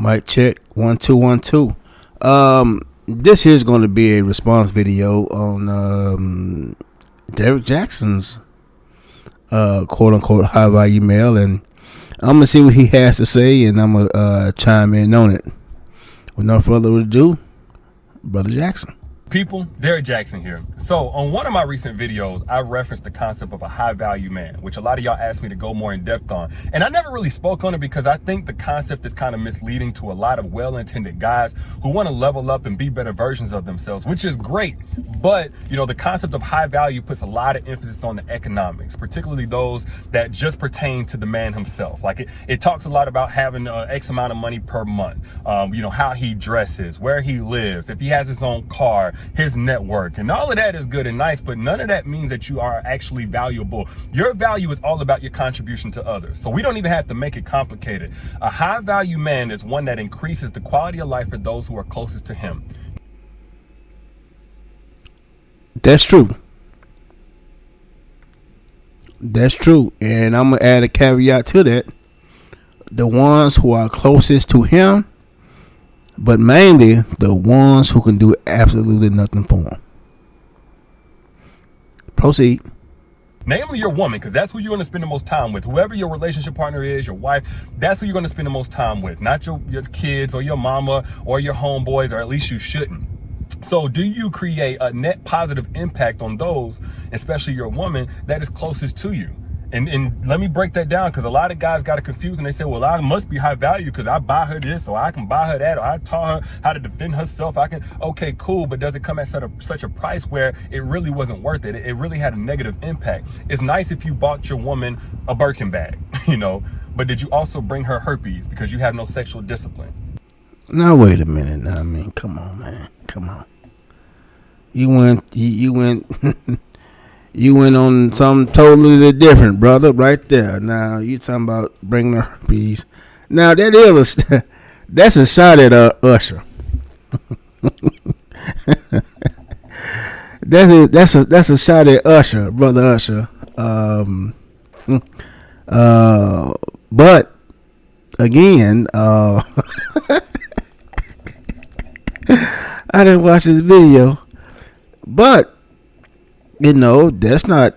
Mic check 1 2 1 2. This is going to be a response video on Derek Jackson's quote unquote high value mail, and I'm gonna see what he has to say, and I'm gonna chime in on it. With no further ado, Brother Jackson. People, Derek Jackson here. So on one of my recent videos, I referenced the concept of a high value man, which a lot of y'all asked me to go more in depth on. And I never really spoke on it because I think the concept is kind of misleading to a lot of well-intended guys who want to level up and be better versions of themselves, which is great. But, you know, the concept of high value puts a lot of emphasis on the economics, particularly those that just pertain to the man himself. Like it talks a lot about having X amount of money per month, you know, how he dresses, where he lives, if he has his own car, his network, and all of that is good and nice, but none of that means that you are actually valuable. Your value is all about your contribution to others. So we don't even have to make it complicated. A high value man is one that increases the quality of life for those who are closest to him. That's true. That's true. And I'm going to add a caveat to that. The ones who are closest to him, but mainly the ones who can do absolutely nothing for him. Proceed. Namely your woman, because that's who you're going to spend the most time with. Whoever your relationship partner is, your wife, that's who you're going to spend the most time with. Not your kids or your mama or your homeboys, or at least you shouldn't. So do you create a net positive impact on those, especially your woman, that is closest to you? And let me break that down, because a lot of guys got it confused and they say, well, I must be high value because I buy her this, or I can buy her that, or I taught her how to defend herself. Okay, cool. But does it come at such a price where it really wasn't worth it? It really had a negative impact. It's nice if you bought your woman a Birkin bag, you know, but did you also bring her herpes because you have no sexual discipline? Now, wait a minute. Now, I mean, come on, man. Come on. You went you went on something totally different, brother, right there. Now, you talking about bringing the herpes. Now, that's a shot at Usher. that's a shot at Usher, brother Usher. But again, I didn't watch this video, but you know, that's high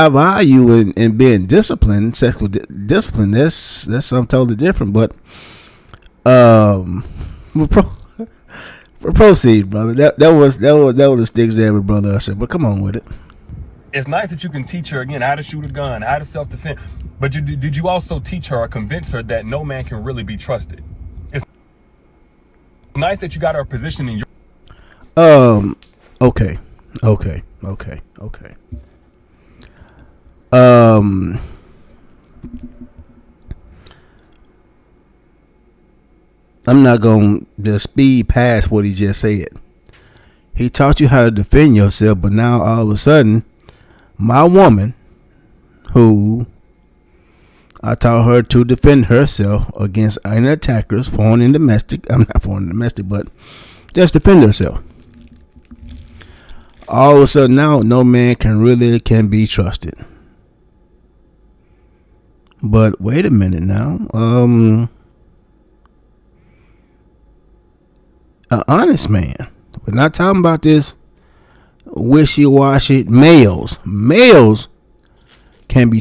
value in being disciplined, sexual discipline. That's something totally different. But proceed, brother. That was a stick jab with brother Usher. But come on with it. It's nice that you can teach her again how to shoot a gun, how to self-defend. But did you also teach her or convince her that no man can really be trusted? It's nice that you got her position in your. Okay. I'm not going to speed past what he just said. He taught you how to defend yourself, but now all of a sudden, my woman, who I taught her to defend herself against any attackers, foreign and domestic. I'm not foreign and domestic, but just defend herself. All of a sudden now, no man can be trusted. But wait a minute now. An honest man. We're not talking about this wishy-washy males. Males cannot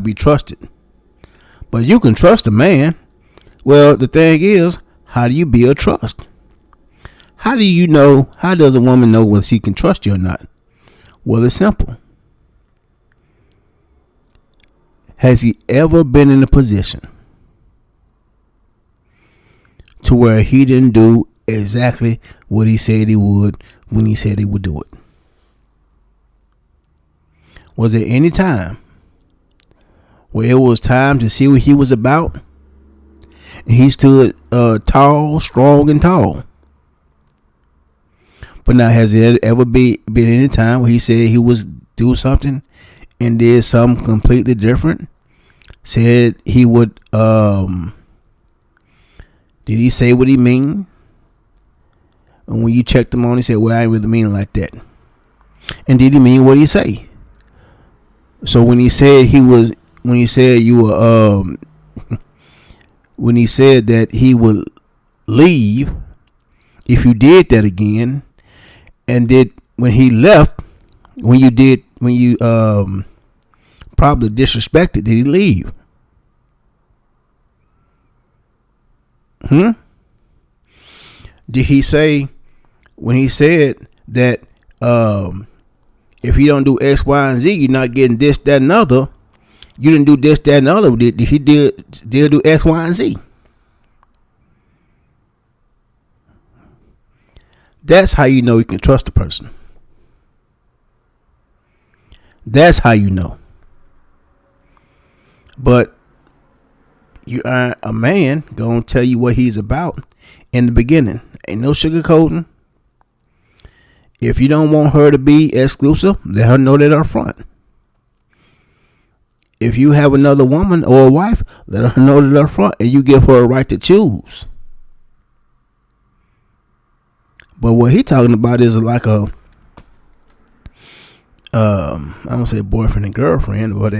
be trusted. But you can trust a man. Well, the thing is, how do you build trust? How do you know? How does a woman know whether she can trust you or not? Well, it's simple. Has he ever been in a position to where he didn't do exactly what he said he would when he said he would do it? Was there any time where it was time to see what he was about, and he stood tall, strong, and tall? But now, has there ever been any time where he said he was do something and did something completely different? Said he would. Did he say what he mean? And when you checked him on, he said, "Well, I ain't really mean it like that." And did he mean what he say? So when he said you were when he said that he would leave if you did that again, and did when he left, when you probably disrespected, did he leave? Did he say, when he said that if you don't do X, Y, and Z, you're not getting this, that, and other? You didn't do this, that, and other. Did he do X, Y, and Z? That's how you know you can trust a person. That's how you know. But you are a man gonna tell you what he's about in the beginning. Ain't no sugarcoating. If you don't want her to be exclusive, let her know that up front. If you have another woman or a wife, let her know that up front, and you give her a right to choose. But what he talking about is like a I don't say boyfriend and girlfriend, but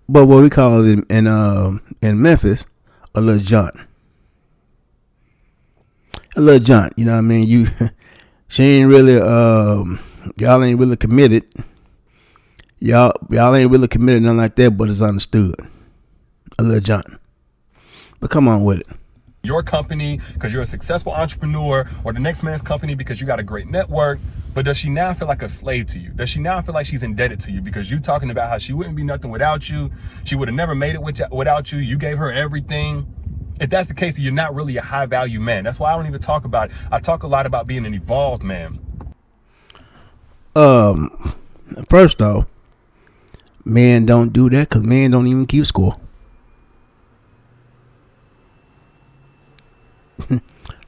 but what we call it in Memphis, a little John. A little John, you know what I mean? She ain't really y'all ain't really committed. Y'all ain't really committed, nothing like that, but it's understood. A little John. But come on with it. Your company because you're a successful entrepreneur, or the next man's company because you got a great network. But does she now feel like a slave to you? Does she now feel like she's indebted to you because you talking about how she wouldn't be nothing without you? She would have never made it without you. You gave her everything. If that's the case, you're not really a high value man. That's why I don't even talk about it. I talk a lot about being an evolved man. First though, men don't do that because men don't even keep score.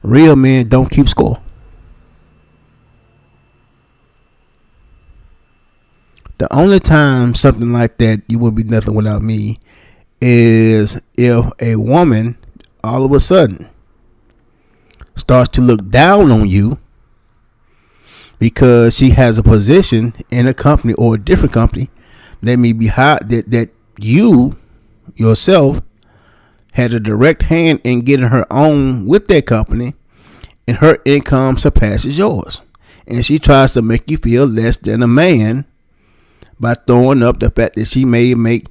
Real men don't keep score. The only time something like that, you would be nothing without me, is if a woman all of a sudden starts to look down on you because she has a position in a company or a different company that may be high, that you yourself had a direct hand in getting her on with that company, and her income surpasses yours, and she tries to make you feel less than a man by throwing up the fact that she may make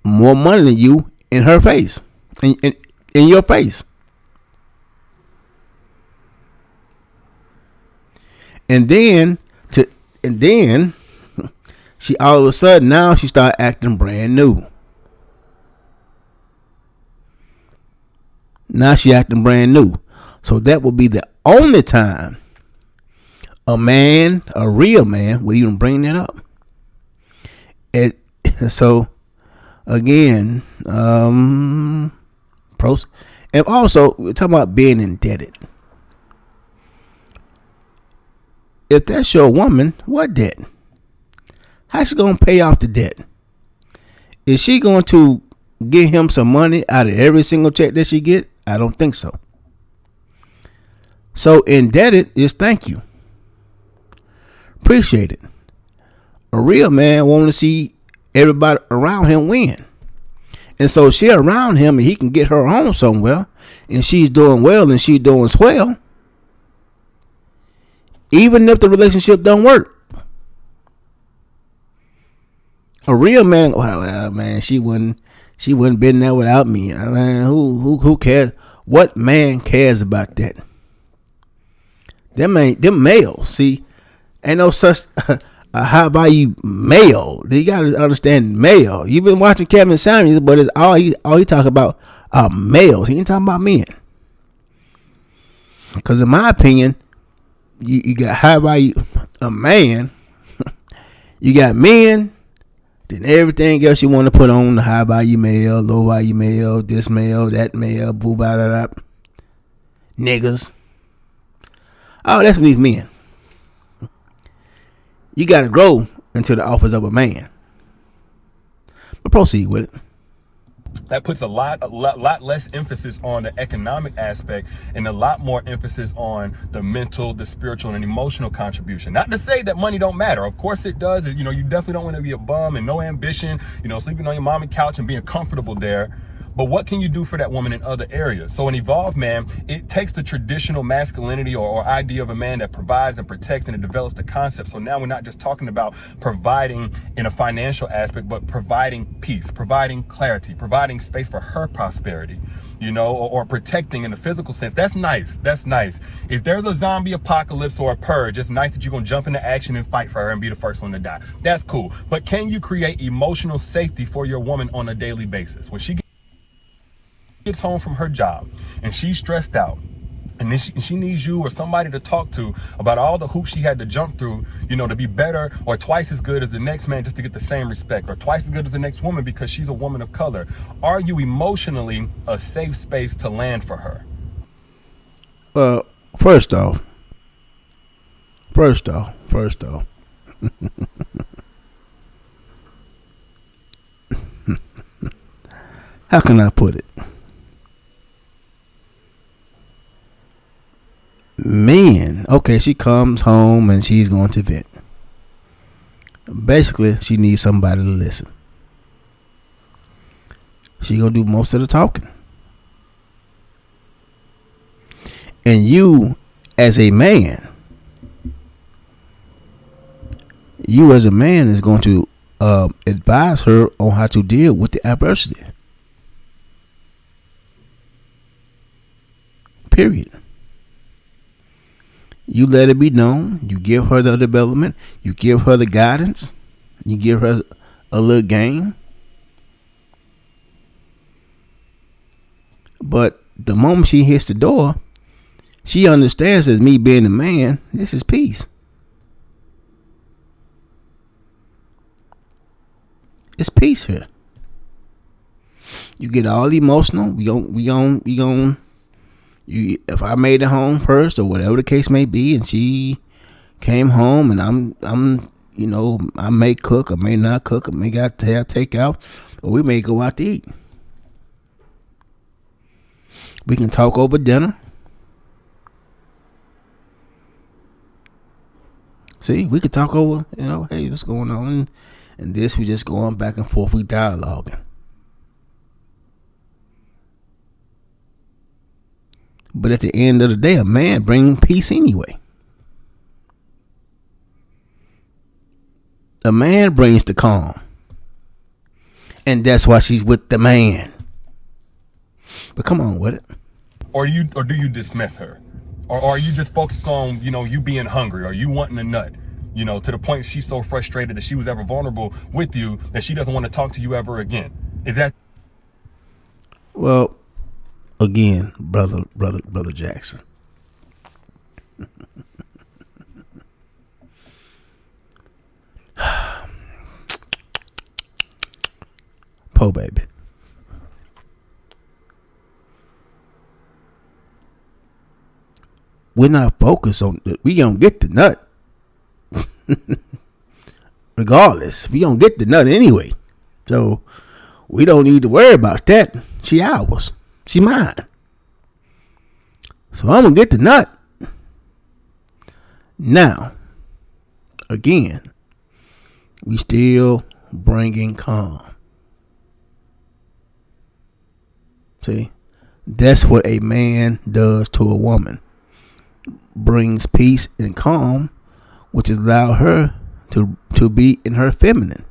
more money than you in her face, in your face. And then she all of a sudden now she start acting brand new. Now she acting brand new. So that will be the only time a real man, would even bring that up. So again, pros, and also we're talking about being indebted. If that's your woman, what debt? How's she gonna pay off the debt? Is she going to get him some money out of every single check that she get? I don't think so. So indebted is thank you. Appreciate it. A real man want to see everybody around him win. And so she around him and he can get her home somewhere, and she's doing well and she's doing swell. Even if the relationship don't work. A real man, well, man, she wouldn't been there without me. I mean, who cares? What man cares about that? Them males. See, ain't no such a high value male. You gotta understand male. You've been watching Kevin Samuels, but it's all he talk about males. He ain't talking about men. Because in my opinion, you got high value a man. You got men. Then everything else you want to put on the high value male, low value male, this male, that male, boo blah blah blah. Niggas. Oh, that's these men. You gotta grow into the office of a man. But proceed with it. That puts a lot less emphasis on the economic aspect and a lot more emphasis on the mental, the spiritual, and emotional contribution. Not to say that money don't matter. Of course it does. You know, you definitely don't want to be a bum and no ambition, you know, sleeping on your mom's couch and being comfortable there. But what can you do for that woman in other areas? So an evolved man, it takes the traditional masculinity or idea of a man that provides and protects, and it develops the concept. So now we're not just talking about providing in a financial aspect, but providing peace, providing clarity, providing space for her prosperity, you know, or protecting in the physical sense. That's nice. That's nice. If there's a zombie apocalypse or a purge, it's nice that you're going to jump into action and fight for her and be the first one to die. That's cool. But can you create emotional safety for your woman on a daily basis? When she gets home from her job and she's stressed out, and then she needs you or somebody to talk to about all the hoops she had to jump through, you know, to be better or twice as good as the next man just to get the same respect, or twice as good as the next woman because she's a woman of color. Are you emotionally a safe space to land for her? Well, first off, how can I put it? Man, okay, she comes home and she's going to vent. Basically, she needs somebody to listen. She gonna do most of the talking. And you, as a man, is going to advise her on how to deal with the adversity. Period. You let it be known. You give her the development. You give her the guidance. You give her a little game. But the moment she hits the door, she understands, as me being a man, this is peace. It's peace here. You get all emotional. If I made it home first or whatever the case may be, and she came home and I'm you know, I may cook, I may not cook, I may got to have takeout, or we may go out to eat. We can talk over dinner. See, we could talk over, you know, hey, what's going on? And this, we just going back and forth, we dialoguing. But at the end of the day, a man brings peace anyway. A man brings the calm. And that's why she's with the man. But come on with it. Or do you dismiss her? Or are you just focused on, you know, you being hungry or you wanting a nut? You know, to the point she's so frustrated that she was ever vulnerable with you that she doesn't want to talk to you ever again. Is that? Well, again, brother Jackson. Po baby. We're not focused on it. We gonna get the nut. Regardless, we gonna get the nut anyway. So we don't need to worry about that. She ours. She mine. So I'm gonna get the nut. Now, again, we still bringing calm. See, that's what a man does to a woman. Brings peace and calm, which is allow her to be in her feminine.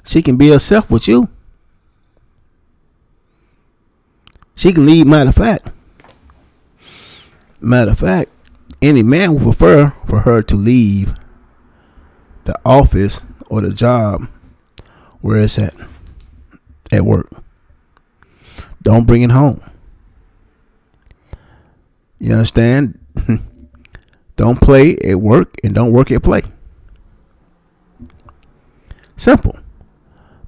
She can be herself with you. She can leave. Matter of fact, any man would prefer for her to leave the office or the job where it's at work. Don't bring it home. You understand? Don't play at work and don't work at play. Simple.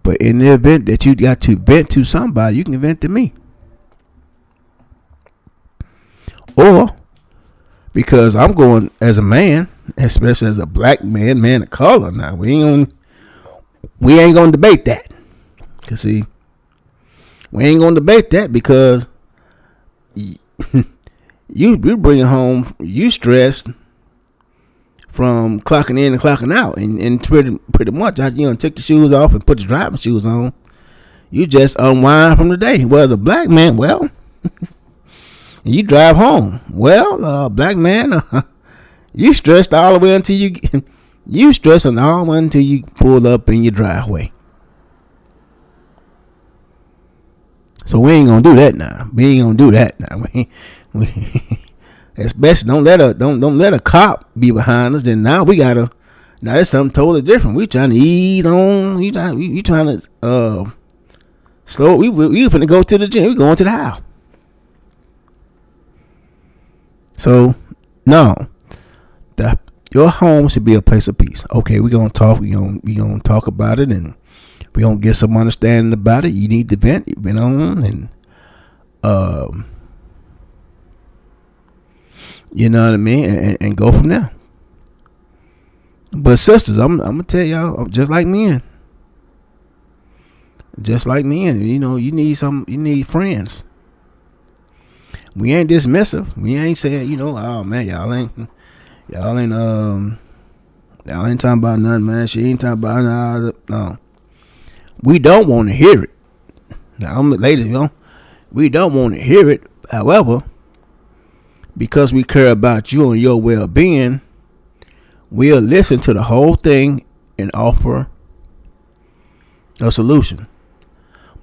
But in the event that you got to vent to somebody, you can vent to me. Or because I'm going as a man, especially as a black man of color. Now we ain't gonna debate that. Cause see, we ain't gonna debate that because you bring home you stressed from clocking in and clocking out, and pretty much you know take the shoes off and put the driving shoes on. You just unwind from the day. Well, as a black man, well, you drive home. Well, black man, you stressed all the way until you stressing all the way until you pull up in your driveway. So we ain't gonna do that now. Especially don't let a cop be behind us. Then now it's something totally different. We trying to ease on. We trying to slow. We finna go to the gym. We going to the house. So no, your home should be a place of peace. Okay, we gonna talk. We gonna talk about it, and we gonna get some understanding about it. You need to vent on, and you know what I mean, and go from there. But sisters, I'm gonna tell y'all, just like men, you know, you need friends. We ain't dismissive. We ain't saying, you know, oh man, y'all ain't talking about nothing, man. She ain't talking about nothing. No. We don't want to hear it. Now, ladies, you know, we don't want to hear it. However, because we care about you and your well-being, we'll listen to the whole thing and offer a solution.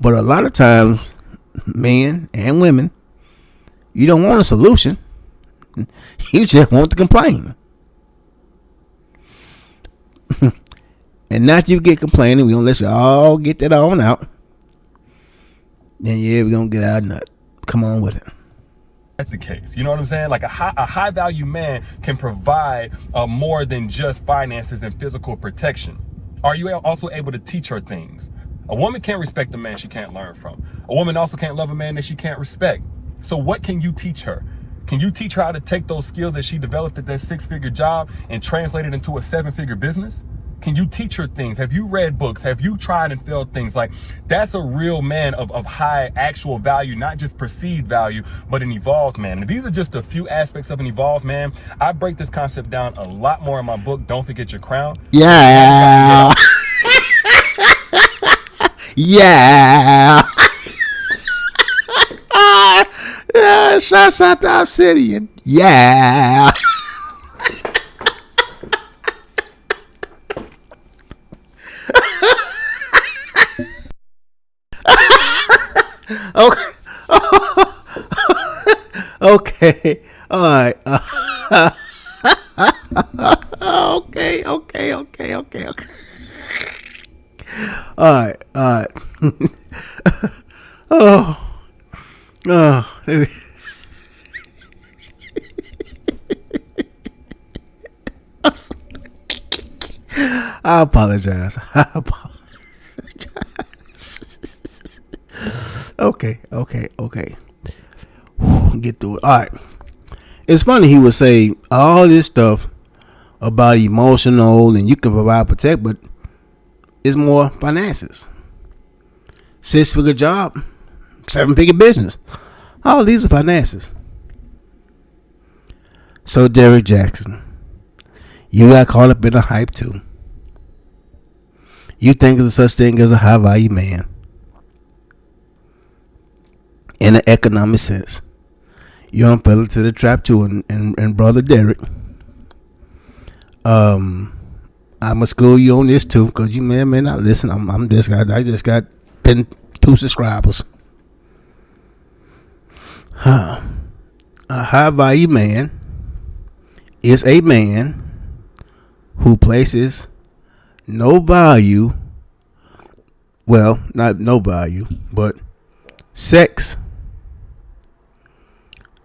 But a lot of times, men and women, you don't want a solution. You just want to complain. And after you get complaining, we're going to let you all get that on out. Then, yeah, we're going to get our nut. Come on with it. That's the case. You know what I'm saying? Like a high value man can provide more than just finances and physical protection. Are you also able to teach her things? A woman can't respect a man she can't learn from. A woman also can't love a man that she can't respect. So what can you teach her? Can you teach her how to take those skills that she developed at that 6-figure job and translate it into a 7-figure business? Can you teach her things? Have you read books? Have you tried and failed things? Like, that's a real man of high actual value, not just perceived value, but an evolved man. And these are just a few aspects of an evolved man. I break this concept down a lot more in my book, Don't Forget Your Crown. Yeah. Yeah. Shouts out to Obsidian. Yeah. Okay. Okay. All right. Okay. All right. I apologize. Okay. Get through it. All right. It's funny he would say all this stuff about emotional and you can provide protect, but it's more finances. 6-figure job, 7-figure business. All these are finances. So Derek Jackson, you got caught up in the hype too. You think there's such thing as a high value man in an economic sense. You don't fell into the trap too, and brother Derek. I'ma school you on this too, cause you may not listen. I just got 2 subscribers. A high value man is a man who places no value, well, not no value, but sex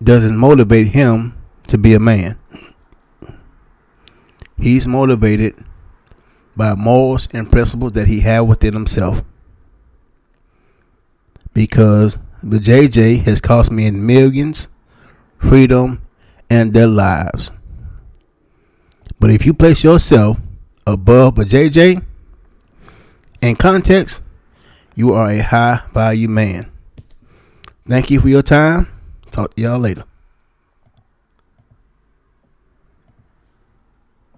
doesn't motivate him to be a man. He's motivated by morals and principles that he had within himself. Because the JJ has cost men millions, freedom, and their lives. But if you place yourself above a JJ in context, You are a high value man. Thank you for your time. Talk to y'all later.